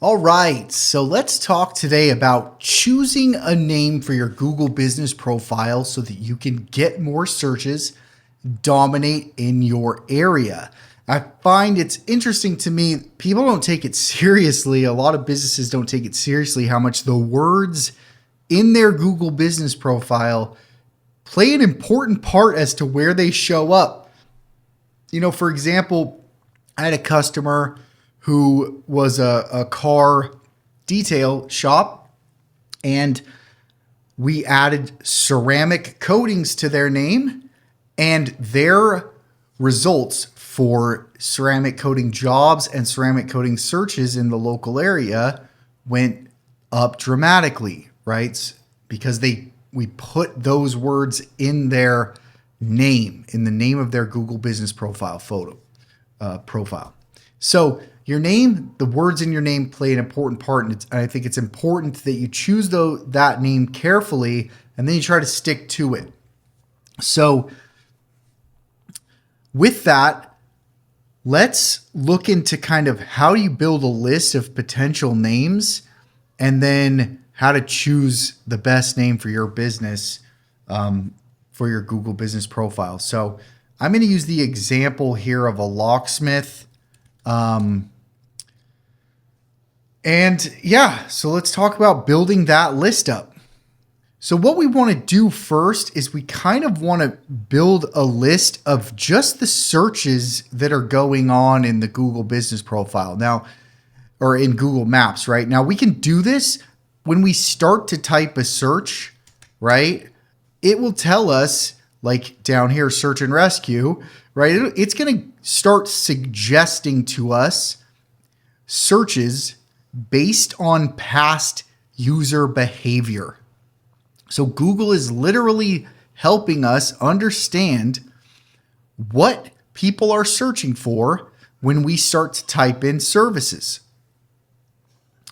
All right, so let's talk today about choosing a name for your Google business profile so that you can get more searches, dominate in your area. I find it's interesting to me, people don't take it seriously. A lot of businesses don't take it seriously how much the words in their Google business profile play an important part as to where they show up. For example, I had a customer who was a car detail shop, and we added ceramic coatings to their name, and their results for ceramic coating jobs and ceramic coating searches in the local area went up dramatically, right? Because we put those words in their name, in the name of their Google business profile profile. So your name, the words in your name play an important part. And I think it's important that you choose that name carefully and then you try to stick to it. So with that, let's look into kind of how do you build a list of potential names and then how to choose the best name for your business, for your Google business profile. So I'm going to use the example here of a locksmith. So let's talk about building that list up. So what we want to do first is we kind of want to build a list of just the searches that are going on in the Google business profile now, or in Google Maps, right? Now we can do this when we start to type a search, right? It will tell us, like down here, search and rescue, right? It's going to start suggesting to us searches based on past user behavior. So Google is literally helping us understand what people are searching for when we start to type in services.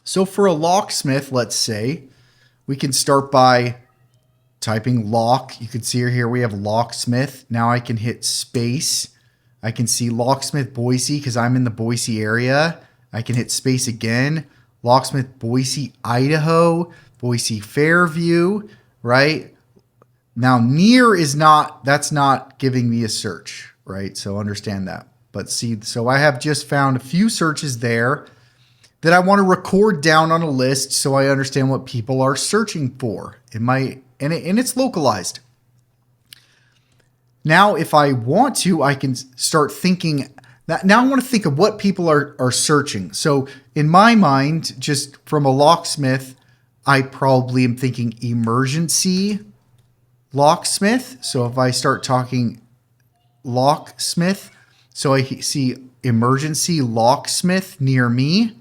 So for a locksmith, let's say, we can start by typing lock. You can see here we have locksmith. Now I can hit space. I can see locksmith Boise because I'm in the Boise area. I can hit space again. Locksmith Boise, Idaho, Boise Fairview, right? Now near that's not giving me a search, right? So understand that. But see, so I have just found a few searches there that I want to record down on a list so I understand what people are searching for. And it's localized. Now, if I want to, I can start thinking. Now I want to think of what people are searching. So in my mind, just from a locksmith, I probably am thinking emergency locksmith. So if I start talking locksmith, so I see emergency locksmith near me,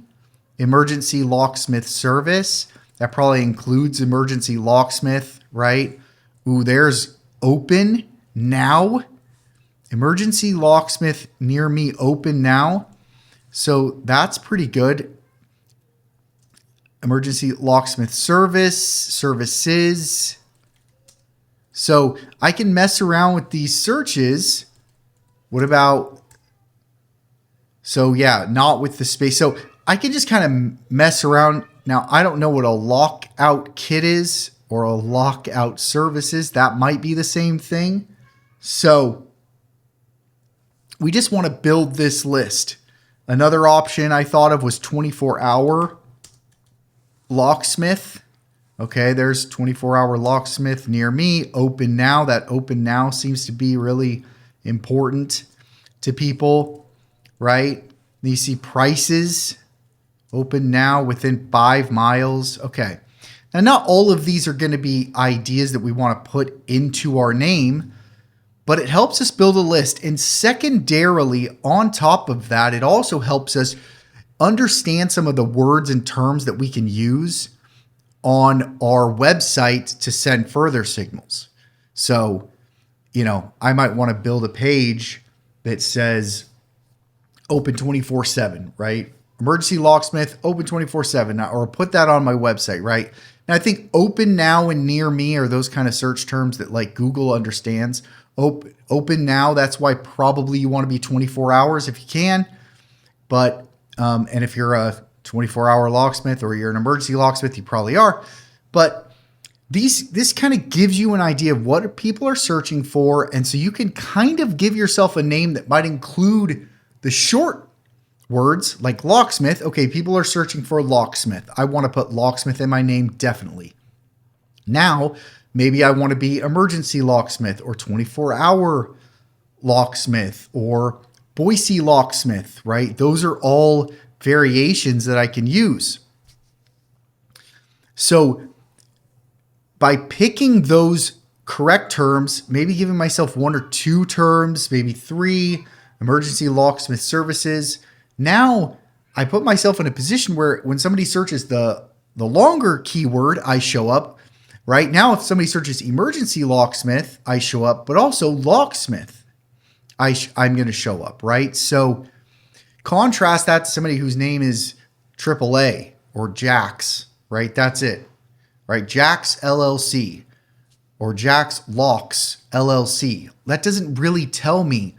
emergency locksmith service. That probably includes emergency locksmith, right? Ooh, there's open now. Emergency locksmith near me, open now. So that's pretty good. Emergency locksmith services. So I can mess around with these searches. What about, not with the space. So I can just kind of mess around. Now, I don't know what a lockout kit is or a lockout services. That might be the same thing. So we just want to build this list. Another option I thought of was 24-hour locksmith. Okay, there's 24-hour locksmith near me. Open now. That open now seems to be really important to people, right? And you see prices. Open now within 5 miles. Okay. Now, not all of these are going to be ideas that we want to put into our name, but it helps us build a list. And secondarily, on top of that, it also helps us understand some of the words and terms that we can use on our website to send further signals. So, I might want to build a page that says open 24/7, right? Emergency locksmith, open 24/7, or put that on my website, right? And I think open now and near me are those kind of search terms that like Google understands. Open now, that's why probably you want to be 24 hours if you can. But, and if you're a 24-hour locksmith, or you're an emergency locksmith, you probably are. But this kind of gives you an idea of what people are searching for. And so you can kind of give yourself a name that might include the short words like locksmith. Okay, people are searching for locksmith. I want to put locksmith in my name, definitely. Now, maybe I want to be emergency locksmith, or 24-hour locksmith, or Boise locksmith, right? Those are all variations that I can use. So by picking those correct terms, maybe giving myself 1 or 2 terms, maybe 3, emergency locksmith services, now I put myself in a position where when somebody searches the longer keyword, I show up. Right now, if somebody searches emergency locksmith, I show up, but also locksmith, I'm going to show up, right? So contrast that to somebody whose name is AAA or Jax, right? That's it, right? Jax LLC or Jax Locks LLC. That doesn't really tell me.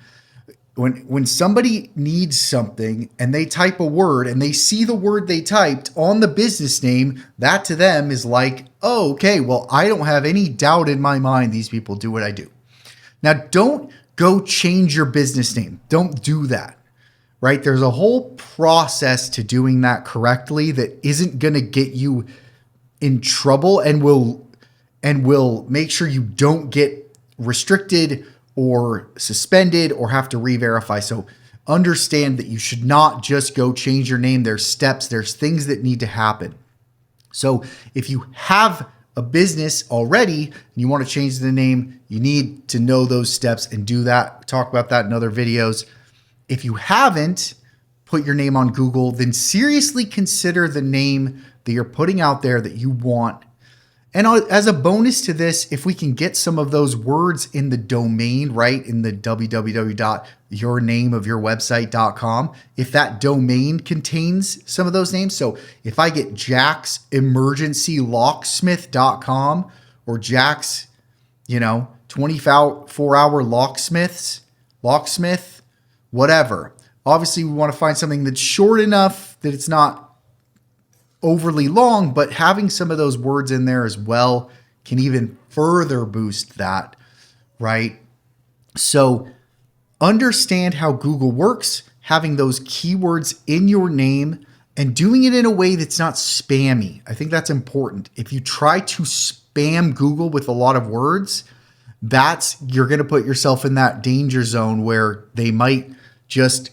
When somebody needs something and they type a word and they see the word they typed on the business name, that to them is like, oh, okay, well, I don't have any doubt in my mind these people do what I do. Now, don't go change your business name. Don't do that, right? There's a whole process to doing that correctly that isn't going to get you in trouble and will make sure you don't get restricted or suspended or have to re-verify. So understand that you should not just go change your name. There's steps, there's things that need to happen. So if you have a business already and you want to change the name, you need to know those steps and do that. Talk about that in other videos. If you haven't put your name on Google, then seriously consider the name that you're putting out there that you want. And as a bonus to this, if we can get some of those words in the domain, right, in the www.yournameofyourwebsite.com, if that domain contains some of those names. So if I get jaxemergencylocksmith.com or Jax, 24-hour locksmith, whatever. Obviously, we want to find something that's short enough that it's not overly long, but having some of those words in there as well can even further boost that, right? So understand how Google works, having those keywords in your name and doing it in a way that's not spammy. I think that's important. If you try to spam Google with a lot of words, you're going to put yourself in that danger zone where they might just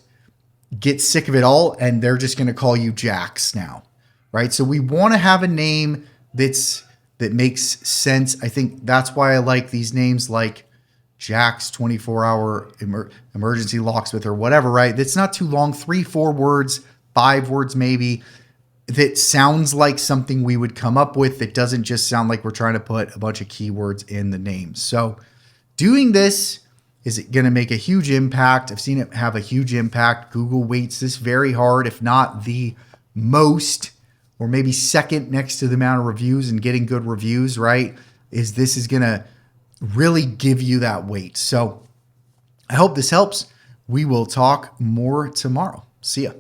get sick of it all and they're just going to call you Jax now. Right? So we want to have a name that makes sense. I think that's why I like these names like Jax 24-hour emergency locksmith or whatever, right? That's not too long, 3-4 words, 5 words maybe, that sounds like something we would come up with that doesn't just sound like we're trying to put a bunch of keywords in the name. So doing this is going to make a huge impact. I've seen it have a huge impact. Google weights this very hard, if not the most, or maybe second next to the amount of reviews and getting good reviews, right? This is going to really give you that weight. So I hope this helps. We will talk more tomorrow. See ya.